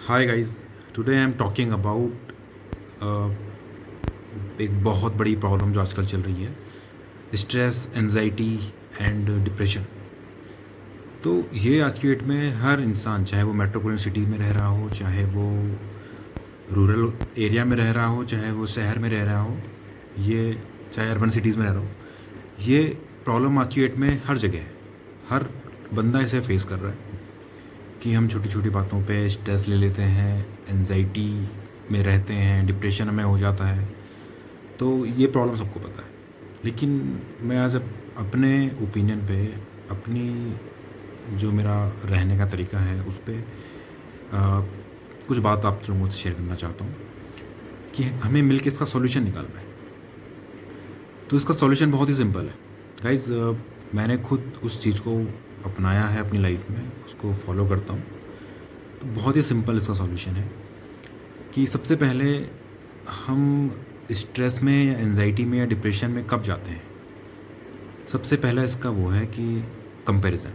Hi guys, today I am talking about एक बहुत बड़ी प्रॉब्लम जो आजकल चल रही है, स्ट्रेस, एंजाइटी एंड डिप्रेशन। तो ये आज की डेट में हर इंसान, चाहे वो मेट्रोपॉलिटन सिटी में रह रहा हो, चाहे वो रूरल एरिया में रह रहा हो, चाहे वो शहर में रह रहा हो, ये चाहे अर्बन सिटीज़ में रह रहा हो, ये प्रॉब्लम आज की डेट में हर जगह है। हर बंदा इसे फेस कर रहा है कि हम छोटी छोटी बातों पे स्ट्रेस ले लेते हैं, एंजाइटी में रहते हैं, डिप्रेशन में हो जाता है। तो ये प्रॉब्लम सबको पता है, लेकिन मैं आज अपने ओपिनियन पे, अपनी जो मेरा रहने का तरीका है उस पर कुछ बात आप लोगों से शेयर करना चाहता हूँ कि हमें मिलकर इसका सॉल्यूशन निकालना है। तो इसका सॉल्यूशन बहुत ही सिंपल है गाइज़। मैंने खुद उस चीज़ को अपनाया है अपनी लाइफ में, उसको फॉलो करता हूँ। तो बहुत ही सिंपल इसका सॉल्यूशन है कि सबसे पहले हम स्ट्रेस में या एंजाइटी में या डिप्रेशन में कब जाते हैं। सबसे पहला इसका वो है कि कंपैरिजन।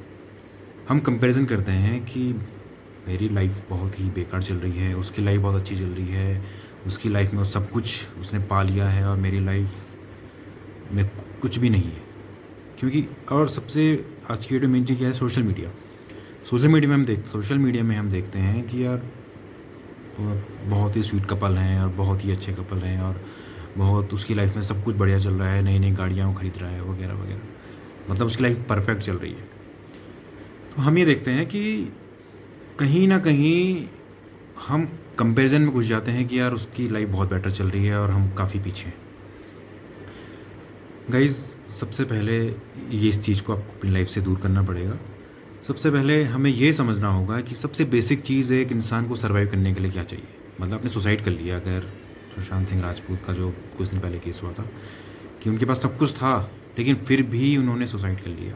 हम कंपैरिजन करते हैं कि मेरी लाइफ बहुत ही बेकार चल रही है, उसकी लाइफ बहुत अच्छी चल रही है, उसकी लाइफ में वो सब कुछ उसने पा लिया है और मेरी लाइफ में कुछ भी नहीं है। क्योंकि और सबसे आज की डेट में मेन चीज़ क्या है, सोशल मीडिया। सोशल मीडिया में हम देखते हैं कि यार बहुत ही स्वीट कपल हैं और बहुत ही अच्छे कपल हैं और बहुत उसकी लाइफ में सब कुछ बढ़िया चल रहा है, नई नई गाड़ियाँ वो खरीद रहा है वगैरह वगैरह, मतलब उसकी लाइफ परफेक्ट चल रही है। तो हम ये देखते हैं कि कहीं ना कहीं हम कंपैरिजन में घुस जाते हैं कि यार उसकी लाइफ बहुत बेटर चल रही है और हम काफ़ी पीछे हैं। गाइज़, सबसे पहले ये इस चीज़ को आपको अपनी लाइफ से दूर करना पड़ेगा। सबसे पहले हमें ये समझना होगा कि सबसे बेसिक चीज़ है एक इंसान को सर्वाइव करने के लिए क्या चाहिए। मतलब आपने सुसाइड कर लिया, अगर सुशांत सिंह राजपूत का जो कुछ दिन पहले केस हुआ था कि उनके पास सब कुछ था लेकिन फिर भी उन्होंने सुसाइड कर लिया।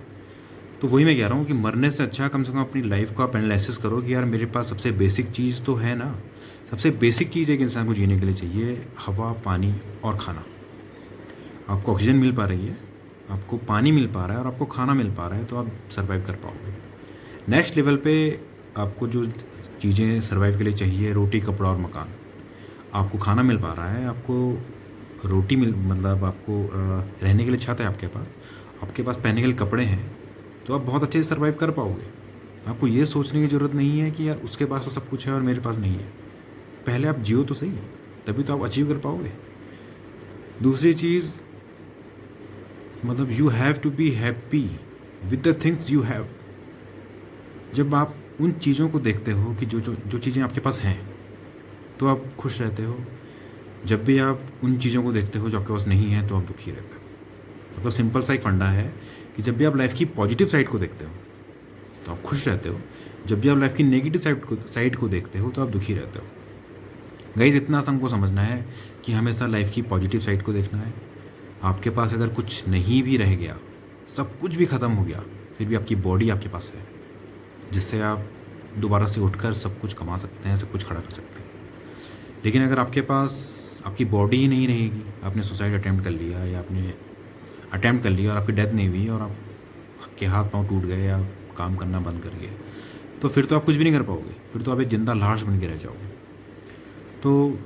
तो वही मैं कह रहा हूँ कि मरने से अच्छा कम से कम अपनी लाइफ को आप एनालिसिस करो कि यार मेरे पास सबसे बेसिक चीज़ तो है ना। सबसे बेसिक चीज़ एक इंसान को जीने के लिए चाहिए, हवा, पानी और खाना। आपको ऑक्सीजन मिल पा रही है, आपको पानी मिल पा रहा है और आपको खाना मिल पा रहा है, तो आप सर्वाइव कर पाओगे। नेक्स्ट लेवल पे आपको जो चीज़ें सर्वाइव के लिए चाहिए, रोटी, कपड़ा और मकान। आपको खाना मिल पा रहा है, आपको रोटी मतलब आपको रहने के लिए छत है आपके पास पहनने के लिए कपड़े हैं, तो आप बहुत अच्छे से सर्वाइव कर पाओगे। आपको ये सोचने की ज़रूरत नहीं है कि यार उसके पास तो सब कुछ है और मेरे पास नहीं है। पहले आप जियो तो सही, तभी तो आप अचीव कर पाओगे। दूसरी चीज़, मतलब you have to be happy with the things you have. जब आप उन चीज़ों को देखते हो कि जो चीज़ें आपके पास हैं, तो आप खुश रहते हो। जब भी आप उन चीज़ों को देखते हो जो आपके पास नहीं है, तो आप दुखी रहते हो। मतलब सिंपल सा एक फंडा है कि जब भी आप लाइफ की पॉजिटिव साइड को देखते हो तो आप खुश रहते हो, जब भी आप लाइफ की नेगेटिव साइड को देखते हो तो आप दुखी रहते हो। गाइस, इतना सा हमको समझना है कि हमेशा लाइफ की पॉजिटिव साइड को देखना है। आपके पास अगर कुछ नहीं भी रह गया, सब कुछ भी ख़त्म हो गया, फिर भी आपकी बॉडी आपके पास है, जिससे आप दोबारा से उठकर सब कुछ कमा सकते हैं, सब कुछ खड़ा कर सकते हैं। लेकिन अगर आपके पास आपकी बॉडी ही नहीं रहेगी, आपने सुसाइड अटैम्प्ट कर लिया या आपने अटैम्प्ट कर लिया और आपकी डेथ नहीं हुई और आपके हाथ पांव टूट गए या काम करना बंद कर गए, तो फिर तो आप कुछ भी नहीं कर पाओगे, फिर तो आप एक जिंदा लाश बन के रह जाओगे। तो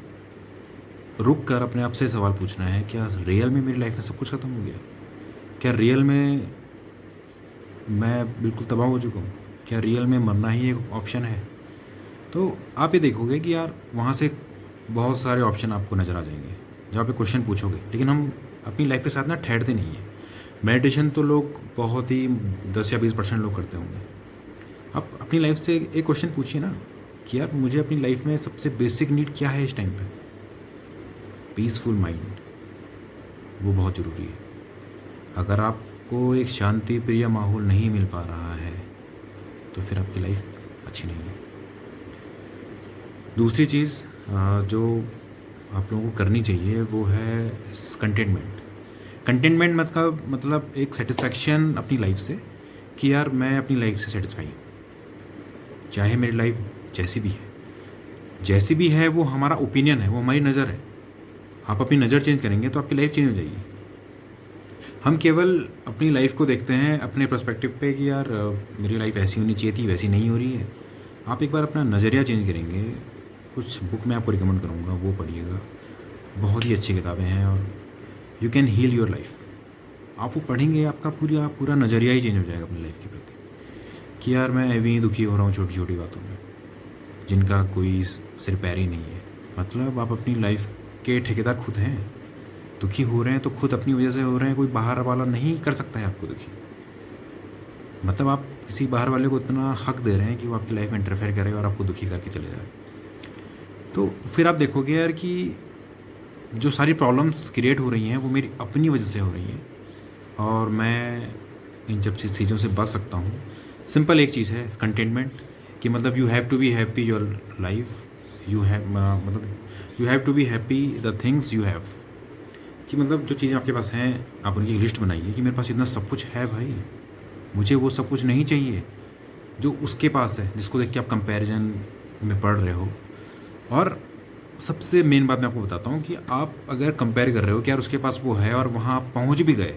रुक कर अपने आप से सवाल पूछना है, क्या रियल में मेरी लाइफ में सब कुछ ख़त्म हो गया? क्या रियल में मैं बिल्कुल तबाह हो चुका हूँ? क्या रियल में मरना ही एक ऑप्शन है? तो आप ये देखोगे कि यार वहाँ से बहुत सारे ऑप्शन आपको नज़र आ जाएंगे जब आप ये क्वेश्चन पूछोगे। लेकिन हम अपनी लाइफ के साथ ना ठहरते नहीं हैं। मेडिटेशन तो लोग बहुत ही 10 या 20% लोग करते होंगे। आप अपनी लाइफ से एक क्वेश्चन पूछिए ना कि यार मुझे अपनी लाइफ में सबसे बेसिक नीड क्या है इस टाइम पे? पीसफुल माइंड, वो बहुत ज़रूरी है। अगर आपको एक शांति प्रिय माहौल नहीं मिल पा रहा है, तो फिर आपकी लाइफ अच्छी नहीं है। दूसरी चीज़ जो आप लोगों को करनी चाहिए वो है कंटेनमेंट मतलब एक सेटिस्फैक्शन अपनी लाइफ से कि यार मैं अपनी लाइफ से सेटिस्फाई हूँ। चाहे मेरी लाइफ जैसी भी है वो हमारा ओपिनियन है, वो हमारी नज़र है। आप अपनी नज़र चेंज करेंगे तो आपकी लाइफ चेंज हो जाएगी। हम केवल अपनी लाइफ को देखते हैं अपने पर्सपेक्टिव पे कि यार मेरी लाइफ ऐसी होनी चाहिए थी, वैसी नहीं हो रही है। आप एक बार अपना नज़रिया चेंज करेंगे कुछ बुक मैं आपको रिकमेंड करूँगा, वो पढ़िएगा। बहुत ही अच्छी किताबें हैं और you can heal your life. आप वो पढ़ेंगे, आपका पूरा पूरा नज़रिया ही चेंज हो जाएगा अपनी लाइफ के प्रति कि यार मैं अभी दुखी हो रहा हूँ छोटी छोटी बातों में, जिनका कोई सिर पैर ही नहीं है। मतलब आप अपनी लाइफ के ठेकेदार खुद हैं। दुखी हो रहे हैं तो खुद अपनी वजह से हो रहे हैं, कोई बाहर वाला नहीं कर सकता है आपको दुखी। मतलब आप किसी बाहर वाले को इतना हक दे रहे हैं कि वो आपकी लाइफ में इंटरफेयर करे और आपको दुखी करके चले जाए। तो फिर आप देखोगे यार कि जो सारी प्रॉब्लम्स क्रिएट हो रही हैं वो मेरी अपनी वजह से हो रही हैं और मैं इन जब चीज़ों से बच सकता हूँ। सिंपल एक चीज़ है, कंटेनमेंट, कि मतलब you have to be happy your life, you have to be happy the things you have. कि मतलब जो चीज़ें आपके पास हैं आप उनकी लिस्ट बनाइए कि मेरे पास इतना सब कुछ है भाई, मुझे वो सब कुछ नहीं चाहिए जो उसके पास है, जिसको देख के आप कंपैरिजन में पढ़ रहे हो। और सबसे मेन बात मैं आपको बताता हूँ कि आप अगर कंपेयर कर रहे हो कि यार उसके पास वो है और वहाँ आप पहुँच भी गए,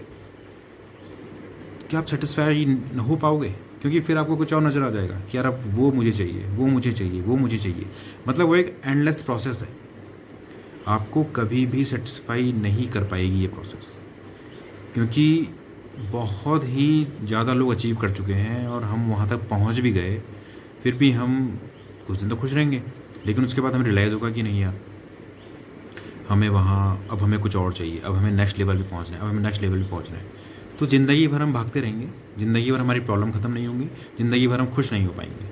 क्या आप सेटिस्फाई हो पाओगे? क्योंकि फिर आपको कुछ और नज़र आ जाएगा कि यार अब वो मुझे चाहिए, वो मुझे चाहिए, वो मुझे चाहिए। मतलब वो एक एंडलेस प्रोसेस है, आपको कभी भी सेटिस्फाई नहीं कर पाएगी ये प्रोसेस, क्योंकि बहुत ही ज़्यादा लोग अचीव कर चुके हैं और हम वहाँ तक पहुँच भी गए, फिर भी हम कुछ दिन तो खुश रहेंगे, लेकिन उसके बाद हमें रियलाइज़ होगा कि नहीं यार हमें वहाँ अब हमें कुछ और चाहिए, अब हमें नेक्स्ट लेवल पे पहुँचना है, अब हमें नेक्स्ट लेवल पे पहुँचना है। तो ज़िंदगी भर हम भागते रहेंगे, ज़िंदगी भर हमारी प्रॉब्लम ख़त्म नहीं होंगी, ज़िंदगी भर हम खुश नहीं हो पाएंगे।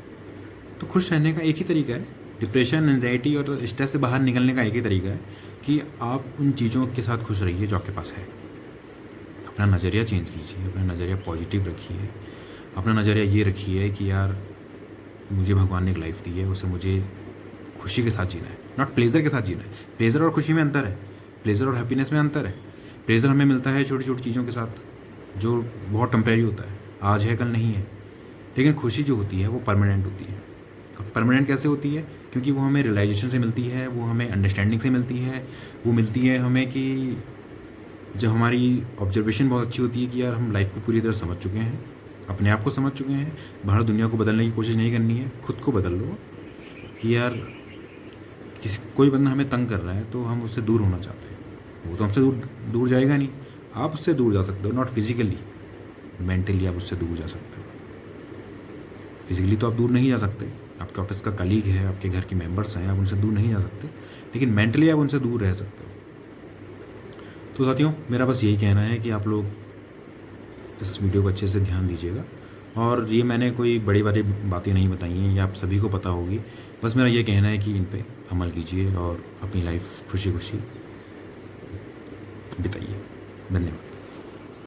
तो खुश रहने का एक ही तरीका है, डिप्रेशन, एंजाइटी और स्ट्रेस से बाहर निकलने का एक ही तरीका है कि आप उन चीज़ों के साथ खुश रहिए जो आपके पास है। अपना नज़रिया चेंज कीजिए, अपना नज़रिया पॉजिटिव रखिए, अपना नज़रिया ये रखिए कि यार मुझे भगवान ने एक लाइफ दी है, उसे मुझे खुशी के साथ जीना है, नॉट प्लेजर के साथ जीना है। प्लेजर और खुशी में अंतर है, प्लेजर और हैप्पीनेस में अंतर है। प्लेजर हमें मिलता है छोटी छोटी चीज़ों के साथ जो बहुत टेम्परेरी होता है, आज है कल नहीं है। लेकिन खुशी जो होती है वो परमानेंट होती है। परमानेंट कैसे होती है? क्योंकि वो हमें रियलाइजेशन से मिलती है, वो हमें अंडरस्टैंडिंग से मिलती है, वो मिलती है हमें कि जब हमारी ऑब्जर्वेशन बहुत अच्छी होती है कि यार हम लाइफ को पूरी तरह समझ चुके हैं, अपने आप को समझ चुके हैं, बाहर दुनिया को बदलने की कोशिश नहीं करनी है, खुद को बदल लो कि यार कोई बंदा हमें तंग कर रहा है तो हम उससे दूर होना चाहते हैं, वो तो हमसे दूर जाएगा नहीं। आप उससे दूर जा सकते हो, नॉट फिजिकली, मेंटली आप उससे दूर जा सकते हो। फिजिकली तो आप दूर नहीं जा सकते, आपके ऑफिस का कलीग है, आपके घर के मेंबर्स हैं, आप उनसे दूर नहीं जा सकते, लेकिन मेंटली आप उनसे दूर रह सकते हो। तो साथियों, मेरा बस यही कहना है कि आप लोग इस वीडियो को अच्छे से ध्यान दीजिएगा। और ये मैंने कोई बड़ी बड़ी बातें नहीं बताई हैं, ये आप सभी को पता होगी। बस मेरा ये कहना है कि इन पे अमल कीजिए और अपनी लाइफ खुशी खुशी बिताइए। धन्यवाद।